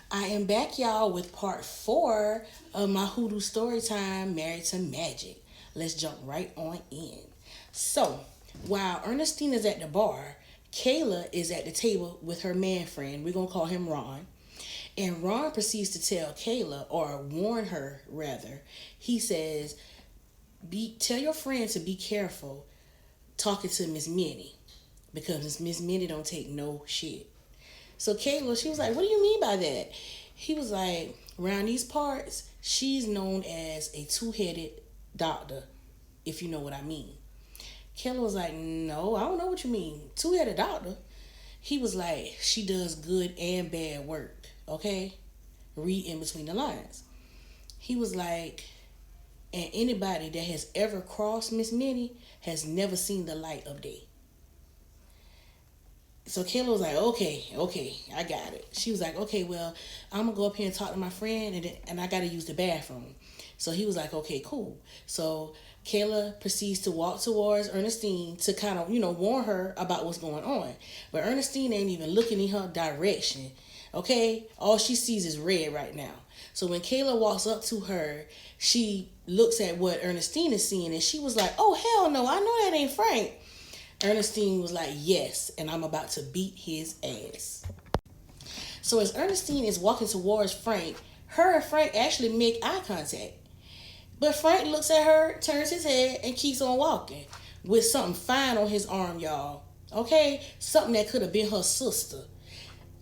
I am back, y'all, with part 4 of my Hoodoo Storytime Married to Magic. Let's jump right on in. So, while Ernestine is at the bar, Kayla is at the table with her man friend. We're going to call him Ron. And Ron proceeds to tell Kayla, or warn her rather. He says, tell your friend to be careful talking to Miss Minnie because Miss Minnie don't take no shit. So Kayla, she was like, what do you mean by that? He was like, around these parts, she's known as a two-headed doctor, if you know what I mean. Kayla was like, no, I don't know what you mean. Two-headed doctor? He was like, she does good and bad work, okay? Read in between the lines. He was like, and anybody that has ever crossed Miss Minnie has never seen the light of day. So Kayla was like, okay, I got it. She was like, okay, well, I'm gonna go up here and talk to my friend, and I gotta use the bathroom. So he was like, okay, cool. So Kayla proceeds to walk towards Ernestine to kind of, warn her about what's going on. But Ernestine ain't even looking in her direction. Okay, all she sees is red right now. So when Kayla walks up to her, she looks at what Ernestine is seeing, and she was like, oh hell no, I know that ain't Frank. Ernestine was like, yes, and I'm about to beat his ass. So as Ernestine is walking towards Frank, her and Frank actually make eye contact. But Frank looks at her, turns his head, and keeps on walking with something fine on his arm, y'all. Okay? Something that could have been her sister.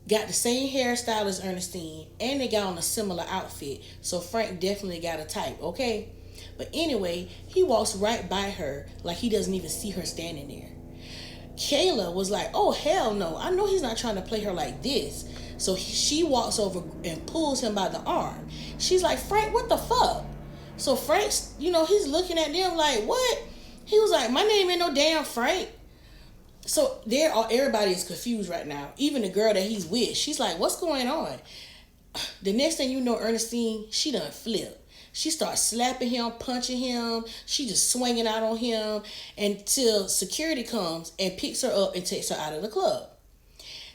Got the same hairstyle as Ernestine, and they got on a similar outfit. So Frank definitely got a type, okay? But anyway, he walks right by her like he doesn't even see her standing there. Kayla was like, oh, hell no. I know he's not trying to play her like this. So she walks over and pulls him by the arm. She's like, Frank, what the fuck? So Frank's, he's looking at them like, what? He was like, my name ain't no damn Frank. So everybody is confused right now. Even the girl that he's with, she's like, what's going on? The next thing you know, Ernestine, she done flipped. She starts slapping him, punching him. She just swinging out on him until security comes and picks her up and takes her out of the club.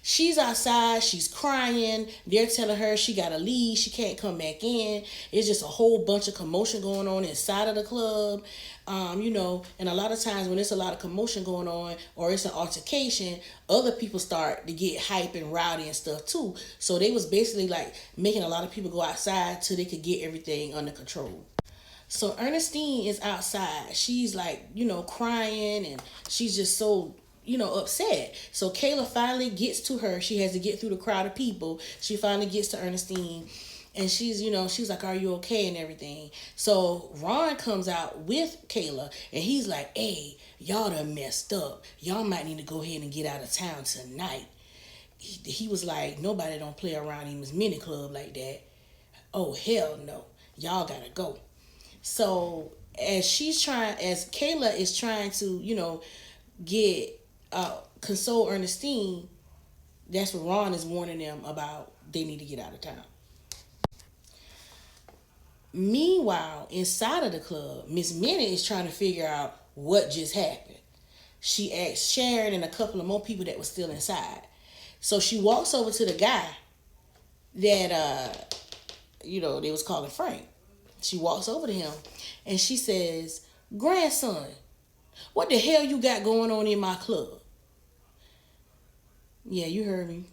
She's outside. She's crying. They're telling her she got to leave. She can't come back in. It's just a whole bunch of commotion going on inside of the club. And a lot of times when there's a lot of commotion going on or it's an altercation, other people start to get hype and rowdy and stuff too. So they was basically like making a lot of people go outside till they could get everything under control. So Ernestine is outside. She's like, crying and she's just so upset. So Kayla finally gets to her. She has to get through the crowd of people. She finally gets to Ernestine. And she's like, are you okay and everything? So Ron comes out with Kayla and he's like, hey, y'all done messed up. Y'all might need to go ahead and get out of town tonight. He was like, nobody don't play around in this mini club like that. Oh, hell no. Y'all gotta go. So as Kayla is trying to, get console Ernestine, that's what Ron is warning them about. They need to get out of town. Meanwhile, inside of the club, Miss Minnie is trying to figure out what just happened. She asked Sharon and a couple of more people that were still inside. So she walks over to the guy that they was calling Frank. She walks over to him and she says, grandson, what the hell you got going on in my club? Yeah, you heard me.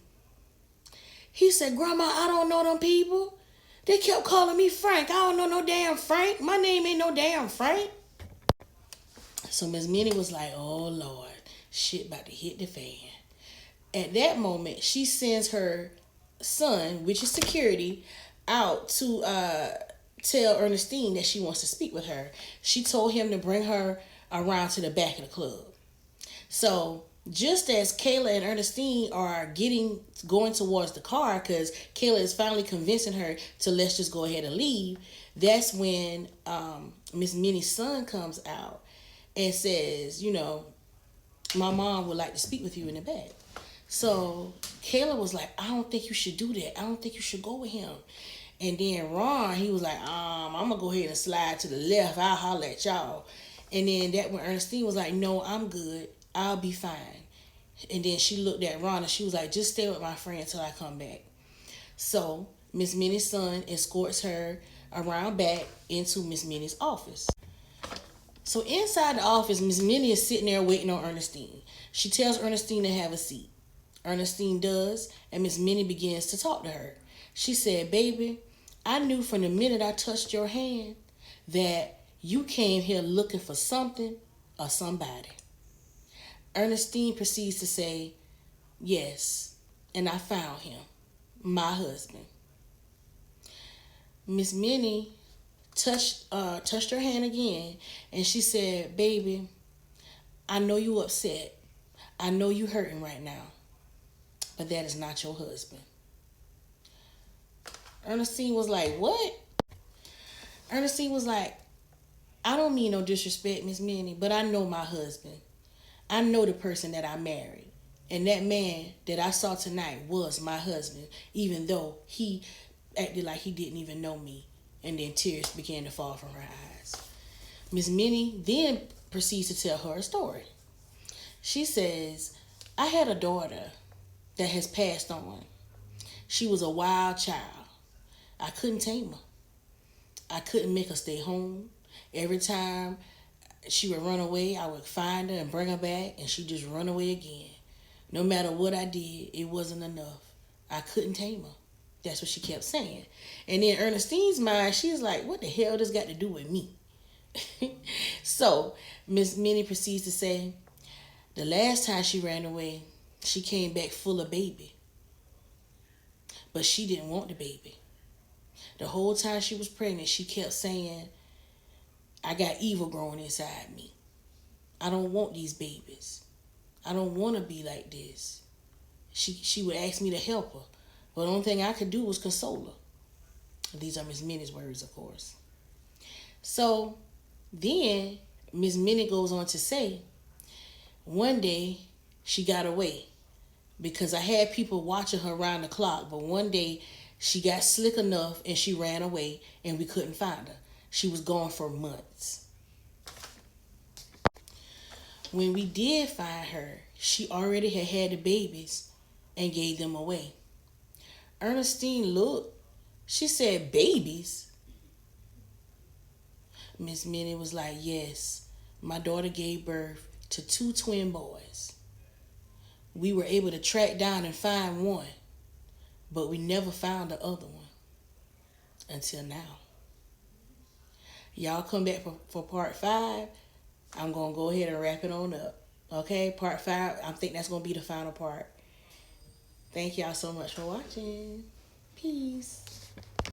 He said, Grandma, I don't know them people. They kept calling me Frank. I don't know no damn Frank. My name ain't no damn Frank. So Miss Minnie was like, oh, Lord, shit about to hit the fan. At that moment, she sends her son, which is security, out to tell Ernestine that she wants to speak with her. She told him to bring her around to the back of the club. So just as Kayla and Ernestine are going towards the car, because Kayla is finally convincing her to let's just go ahead and leave, that's when Miss Minnie's son comes out and says, my mom would like to speak with you in the back. So Kayla was like, I don't think you should do that. I don't think you should go with him. And then Ron, he was like, I'm going to go ahead and slide to the left. I'll holler at y'all. And then that when Ernestine was like, no, I'm good. I'll be fine. And then she looked at Ron and she was like, just stay with my friend until I come back. So Miss Minnie's son escorts her around back into Miss Minnie's office. So inside the office, Miss Minnie is sitting there waiting on Ernestine. She tells Ernestine to have a seat. Ernestine does, and Miss Minnie begins to talk to her. She said, "Baby, I knew from the minute I touched your hand that you came here looking for something or somebody." Ernestine proceeds to say, "Yes, and I found him, my husband." Miss Minnie touched her hand again, and she said, "Baby, I know you upset. I know you hurting right now, but that is not your husband." Ernestine was like, "What?" Ernestine was like, "I don't mean no disrespect, Miss Minnie, but I know my husband. I know the person that I married. And that man that I saw tonight was my husband, even though he acted like he didn't even know me." And then tears began to fall from her eyes. Miss Minnie then proceeds to tell her a story. She says, "I had a daughter that has passed on. She was a wild child. I couldn't tame her. I couldn't make her stay home. Every time she would run away, I would find her and bring her back, and she'd just run away again. No matter what I did, it wasn't enough. I couldn't tame her." That's what she kept saying. And in Ernestine's mind, she's like, "What the hell does got to do with me?" So Miss Minnie proceeds to say, "The last time she ran away, she came back full of baby. But she didn't want the baby. The whole time she was pregnant, she kept saying, 'I got evil growing inside me. I don't want these babies. I don't want to be like this.' She would ask me to help her, but the only thing I could do was console her." These are Miss Minnie's words, of course. So then Miss Minnie goes on to say, "One day she got away because I had people watching her around the clock, but one day she got slick enough and she ran away and we couldn't find her. She was gone for months. When we did find her, she already had the babies and gave them away." Ernestine looked. She said, "Babies?" Miss Minnie was like, "Yes, my daughter gave birth to 2 twin boys. We were able to track down and find one, but we never found the other one until now." Y'all come back for part 5. I'm going to go ahead and wrap it on up. Okay, part 5, I think that's going to be the final part. Thank y'all so much for watching. Peace.